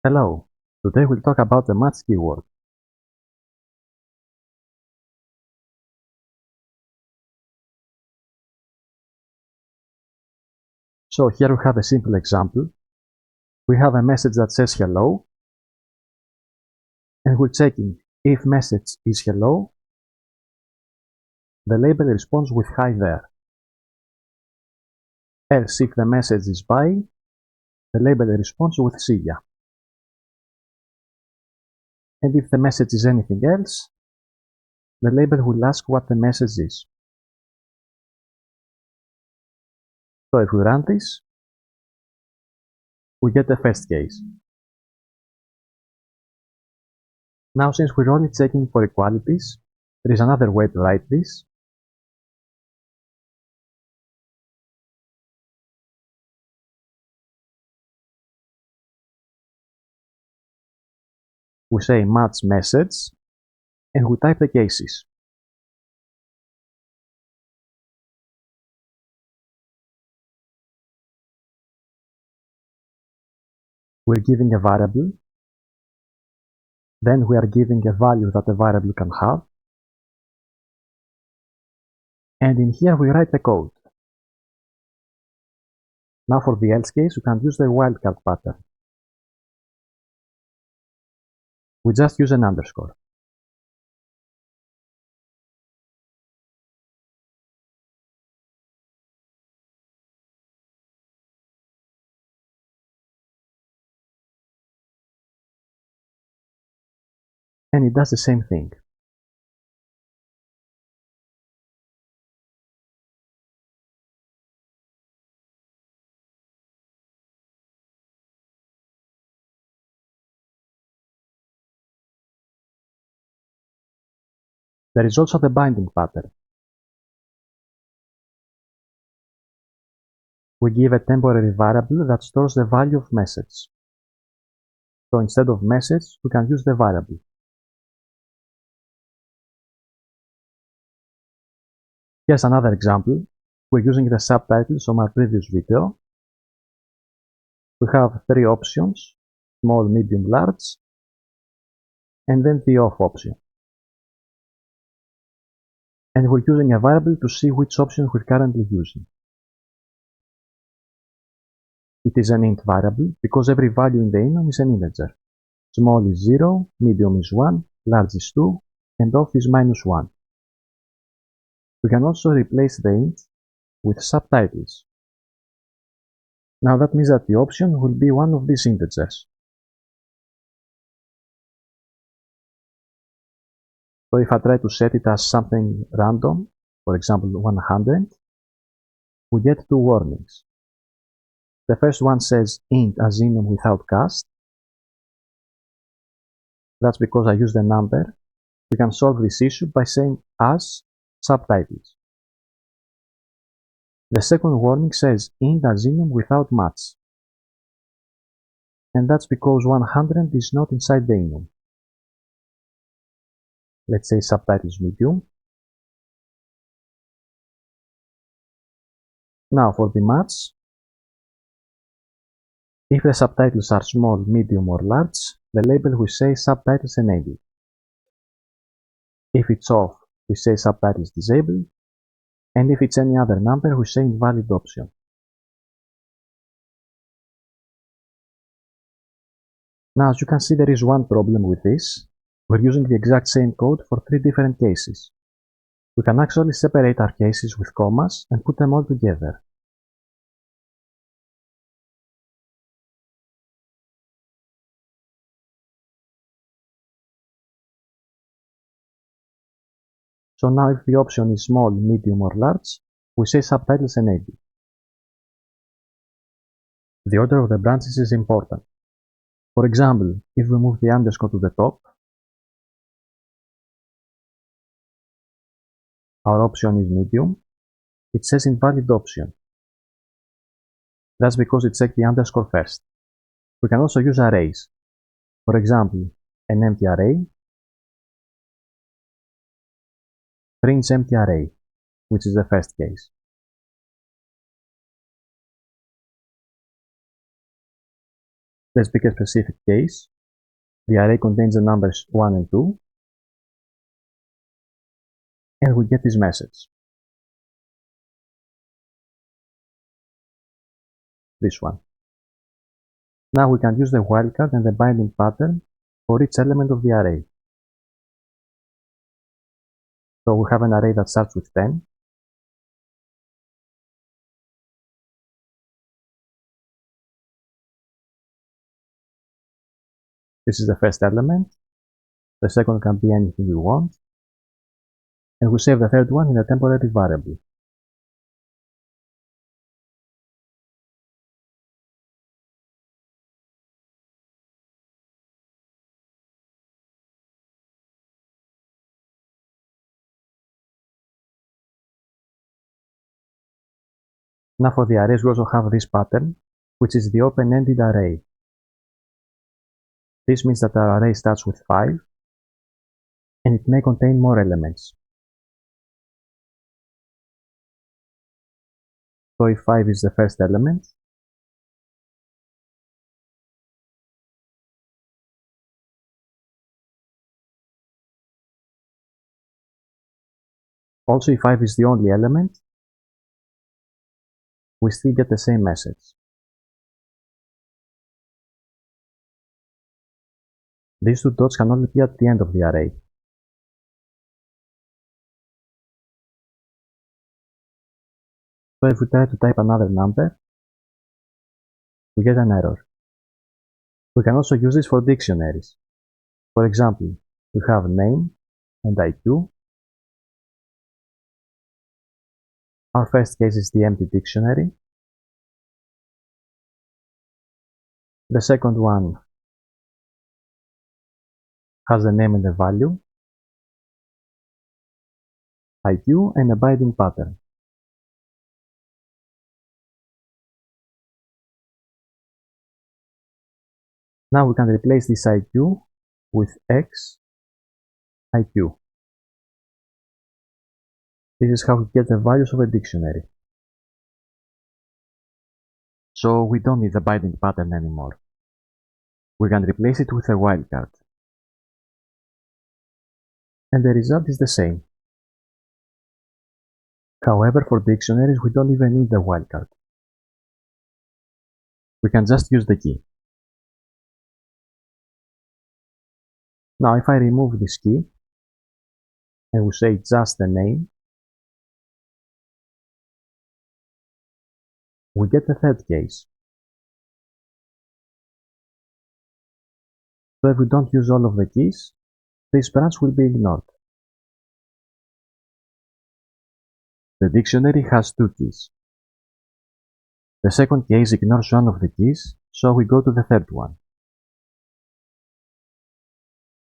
Hello, today we'll talk about the match keyword. So here we have a simple example. We have a message that says hello, and we're checking if message is hello, the label responds with hi there. Else if the message is bye, the label responds with see ya. And if the message is anything else, the label will ask what the message is. So if we run this, we get the first case. Now since we're only checking for equalities, there is another way to write this. We say match message, and we type the cases. We're giving a variable, then we are giving a value that the variable can have, and in here we write the code. Now for the else case, we can use the wildcard pattern. We just use an underscore. And it does the same thing. There is also the binding pattern. We give a temporary variable that stores the value of message. So instead of message, we can use the variable. Here's another example. We're using the subtitles from our previous video. We have three options: small, medium, large, and then the off option. And we're using a variable to see which option we're currently using. It is an int variable because every value in the enum is an integer. Small is 0, medium is 1, large is 2, and off is -1. We can also replace the int with subtitles. Now that means that the option will be one of these integers. So if I try to set it as something random, for example 100, we get two warnings. The first one says int as enum without cast. That's because I used a number. We can solve this issue by saying as subtitles. The second warning says int as enum without match. And that's because 100 is not inside the enum. Let's say subtitles medium. Now for the match, if the subtitles are small, medium or large, the label will say subtitles enabled. If it's off, we say subtitles disabled, and if it's any other number, we say invalid option. Now as you can see, there is one problem with this. We're using the exact same code for three different cases. We can actually separate our cases with commas and put them all together. So now if the option is small, medium or large, we say subtitles enabled. The order of the branches is important. For example, if we move the underscore to the top, our option is medium, it says invalid option. That's because it checked the underscore first. We can also use arrays. For example, an empty array prints empty array, which is the first case. Let's pick a specific case. The array contains the numbers 1 and 2, and we get this message. This one. Now we can use the wildcard and the binding pattern for each element of the array. So we have an array that starts with 10. This is the first element. The second can be anything you want. And we save the third one in a temporary variable. Now for the arrays, we also have this pattern, which is the open-ended array. This means that our array starts with 5, and it may contain more elements. So if 5 is the first element, also if 5 is the only element, we still get the same message. These two dots can only be at the end of the array. So if we try to type another number, we get an error. We can also use this for dictionaries. For example, we have name and IQ. Our first case is the empty dictionary. The second one has the name and the value, IQ, and a binding pattern. Now we can replace this IQ with X IQ. This is how we get the values of a dictionary. So we don't need the binding pattern anymore. We can replace it with a wildcard. And the result is the same. However, for dictionaries, we don't even need the wildcard. We can just use the key. Now, if I remove this key, and we say just the name, we get the third case. So if we don't use all of the keys, this branch will be ignored. The dictionary has two keys. The second case ignores one of the keys, so we go to the third one.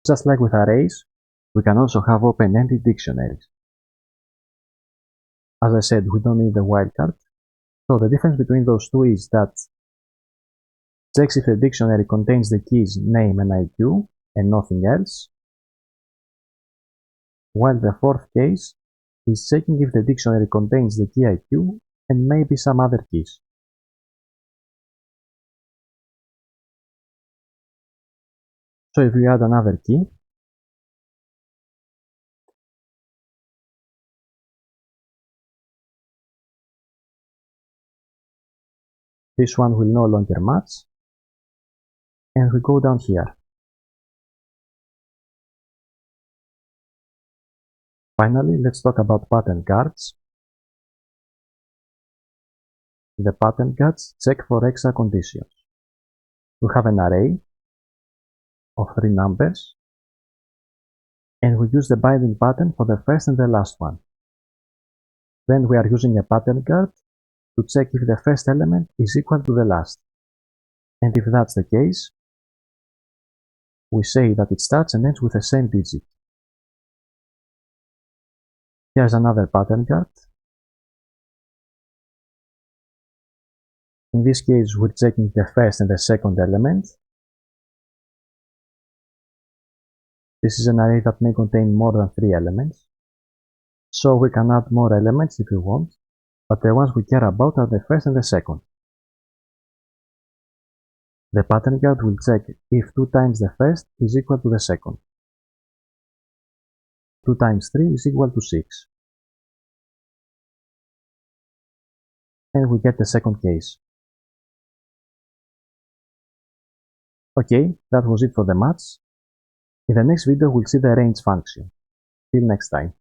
Just like with arrays, we can also have open-ended dictionaries. As I said, we don't need the wildcard, so the difference between those two is that it checks if the dictionary contains the keys name and IQ and nothing else, while the fourth case is checking if the dictionary contains the key IQ and maybe some other keys. So if we add another key, this one will no longer match, and we go down here. Finally, let's talk about pattern cards. The pattern cards check for extra conditions. We have an array of 3 numbers, and we use the binding pattern for the first and the last one. Then we are using a pattern card to check if the first element is equal to the last. And if that's the case, we say that it starts and ends with the same digit. Here's another pattern card. In this case, we're checking the first and the second element. This is an array that may contain more than 3 elements. So we can add more elements if we want, but the ones we care about are the first and the second. The pattern guard will check if 2 times the first is equal to the second. 2 times 3 is equal to 6. And we get the second case. Okay, that was it for the match. In the next video we'll see the range function. Till next time.